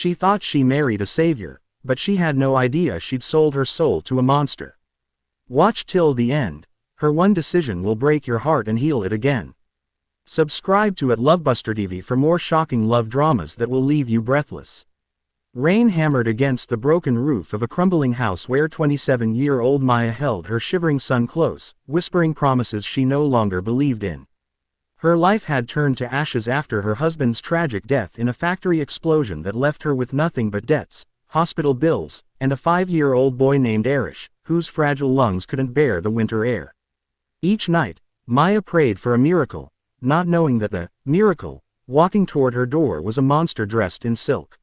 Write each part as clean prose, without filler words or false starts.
She thought she married a savior, but she had no idea she'd sold her soul to a monster. Watch till the end. Her one decision will break your heart and heal it again. Subscribe to @Lovebuster TV for more shocking love dramas that will leave you breathless. Rain hammered against the broken roof of a crumbling house where 27-year-old Maya held her shivering son close, whispering promises she no longer believed in. Her life had turned to ashes after her husband's tragic death in a factory explosion that left her with nothing but debts, hospital bills, and a 5-year-old boy named Arish, whose fragile lungs couldn't bear the winter air. Each night, Maya prayed for a miracle, not knowing that the miracle walking toward her door was a monster dressed in silk.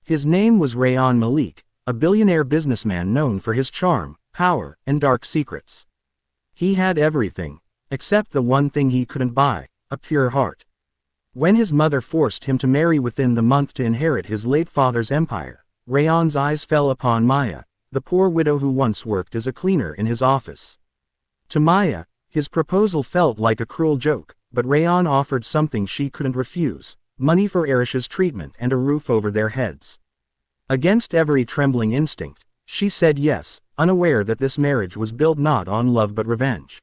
His name was Rayan Malik, a billionaire businessman known for his charm, power, and dark secrets. He had everything, except the one thing he couldn't buy, a pure heart. When his mother forced him to marry within the month to inherit his late father's empire, Rayan's eyes fell upon Maya, the poor widow who once worked as a cleaner in his office. To Maya, his proposal felt like a cruel joke, but Rayan offered something she couldn't refuse: money for Arish's treatment and a roof over their heads. Against every trembling instinct, she said yes, unaware that this marriage was built not on love but revenge.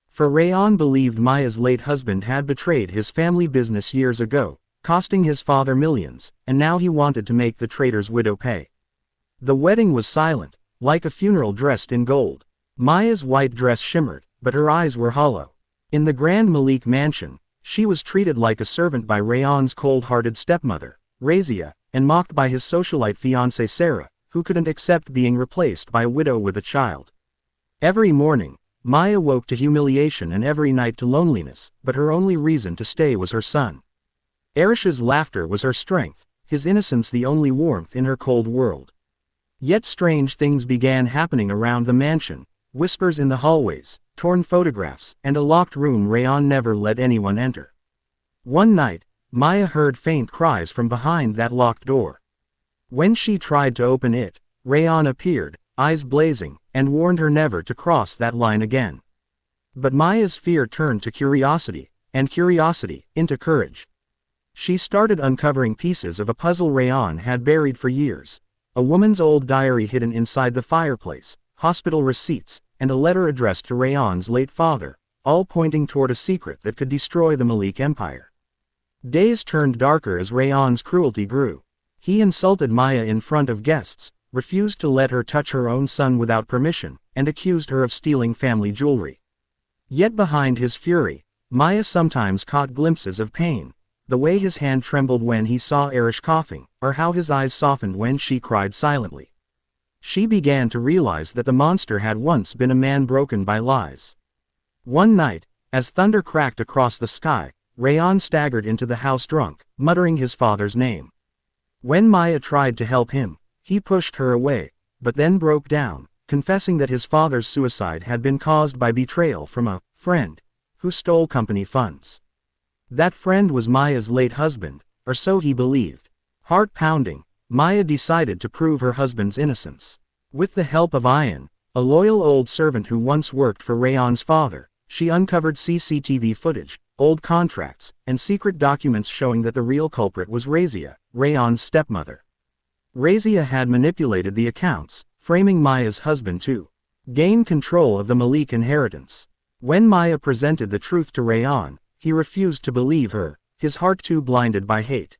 For Rayan believed Maya's late husband had betrayed his family business years ago, costing his father millions, and now he wanted to make the traitor's widow pay. The wedding was silent, like a funeral dressed in gold. Maya's white dress shimmered, but her eyes were hollow. In the grand Malik mansion, she was treated like a servant by Rayan's cold-hearted stepmother, Razia, and mocked by his socialite fiancée Sarah, who couldn't accept being replaced by a widow with a child. Every morning, Maya woke to humiliation and every night to loneliness, but her only reason to stay was her son. Arish's laughter was her strength, his innocence the only warmth in her cold world. Yet strange things began happening around the mansion: whispers in the hallways, torn photographs, and a locked room Rayan never let anyone enter. One night, Maya heard faint cries from behind that locked door. When she tried to open it, Rayan appeared, eyes blazing, and warned her never to cross that line again. But Maya's fear turned to curiosity, and curiosity into courage. She started uncovering pieces of a puzzle Rayan had buried for years: a woman's old diary hidden inside the fireplace, hospital receipts, and a letter addressed to Rayan's late father, all pointing toward a secret that could destroy the Malik empire. Days turned darker as Rayan's cruelty grew. He insulted Maya in front of guests, refused to let her touch her own son without permission, and accused her of stealing family jewelry. Yet behind his fury, Maya sometimes caught glimpses of pain: the way his hand trembled when he saw Arish coughing, or how his eyes softened when she cried silently. She began to realize that the monster had once been a man broken by lies. One night, as thunder cracked across the sky, Rayan staggered into the house drunk, muttering his father's name. When Maya tried to help him, he pushed her away, but then broke down, confessing that his father's suicide had been caused by betrayal from a friend who stole company funds. That friend was Maya's late husband, or so he believed. Heart pounding, Maya decided to prove her husband's innocence. With the help of Ayan, a loyal old servant who once worked for Rayan's father, she uncovered CCTV footage, old contracts, and secret documents showing that the real culprit was Razia, Rayan's stepmother. Razia had manipulated the accounts, framing Maya's husband to gain control of the Malik inheritance. When Maya presented the truth to Rayan, he refused to believe her, his heart too blinded by hate.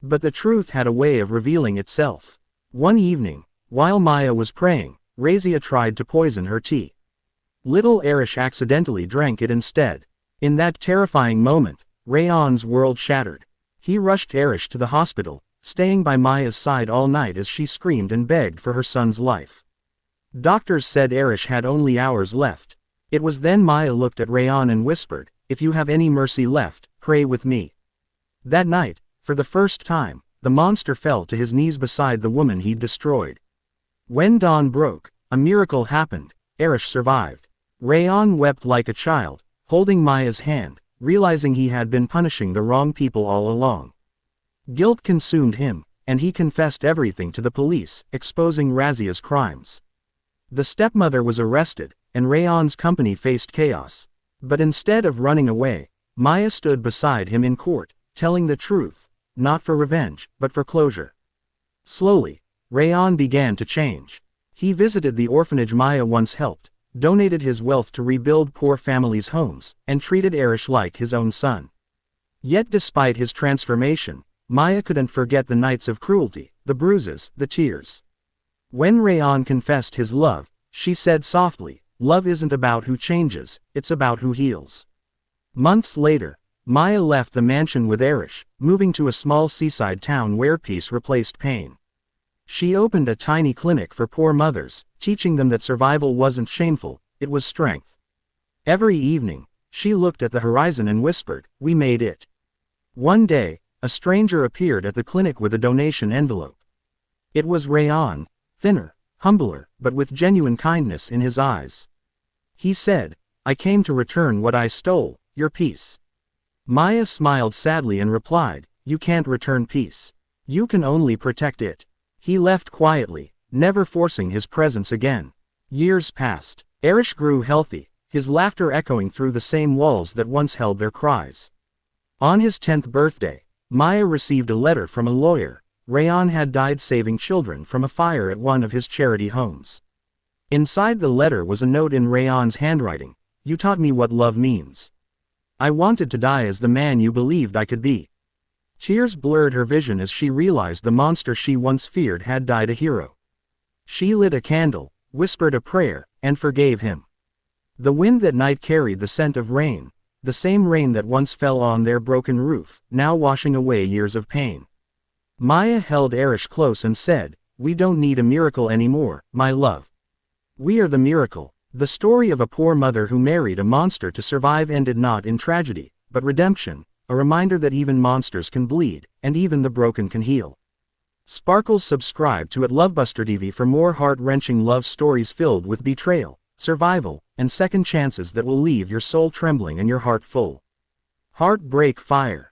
But the truth had a way of revealing itself. One evening, while Maya was praying, Razia tried to poison her tea. Little Arish accidentally drank it instead. In that terrifying moment, Rayan's world shattered. He rushed Arish to the hospital, staying by Maya's side all night as she screamed and begged for her son's life. Doctors said Arish had only hours left. It was then Maya looked at Rayan and whispered, "If you have any mercy left, pray with me." That night, for the first time, the monster fell to his knees beside the woman he'd destroyed. When dawn broke, a miracle happened: Arish survived. Rayan wept like a child, holding Maya's hand, realizing he had been punishing the wrong people all along. Guilt consumed him, and he confessed everything to the police, exposing Razia's crimes. The stepmother was arrested, and Rayan's company faced chaos. But instead of running away, Maya stood beside him in court, telling the truth, not for revenge, but for closure. Slowly, Rayan began to change. He visited the orphanage Maya once helped, donated his wealth to rebuild poor families' homes, and treated Arish like his own son. Yet despite his transformation, Maya couldn't forget the nights of cruelty, the bruises, the tears. When Rayan confessed his love, she said softly, "Love isn't about who changes, it's about who heals." Months later, Maya left the mansion with Arish, moving to a small seaside town where peace replaced pain. She opened a tiny clinic for poor mothers, teaching them that survival wasn't shameful, it was strength. Every evening, she looked at the horizon and whispered, "We made it." One day, a stranger appeared at the clinic with a donation envelope. It was Rayan, thinner, humbler, but with genuine kindness in his eyes. He said, "I came to return what I stole, your peace." Maya smiled sadly and replied, "You can't return peace. You can only protect it." He left quietly, never forcing his presence again. Years passed. Arish grew healthy, his laughter echoing through the same walls that once held their cries. On his 10th birthday, Maya received a letter from a lawyer. Rayan had died saving children from a fire at one of his charity homes. Inside the letter was a note in Rayan's handwriting, "You taught me what love means. I wanted to die as the man you believed I could be." Tears blurred her vision as she realized the monster she once feared had died a hero. She lit a candle, whispered a prayer, and forgave him. The wind that night carried the scent of rain, the same rain that once fell on their broken roof, now washing away years of pain. Maya held Arish close and said, "We don't need a miracle anymore, my love. We are the miracle." The story of a poor mother who married a monster to survive ended not in tragedy, but redemption, a reminder that even monsters can bleed, and even the broken can heal. Sparkles subscribe to Lovebuster TV for more heart-wrenching love stories filled with betrayal, survival, and second chances that will leave your soul trembling and your heart full. Heartbreak Fire.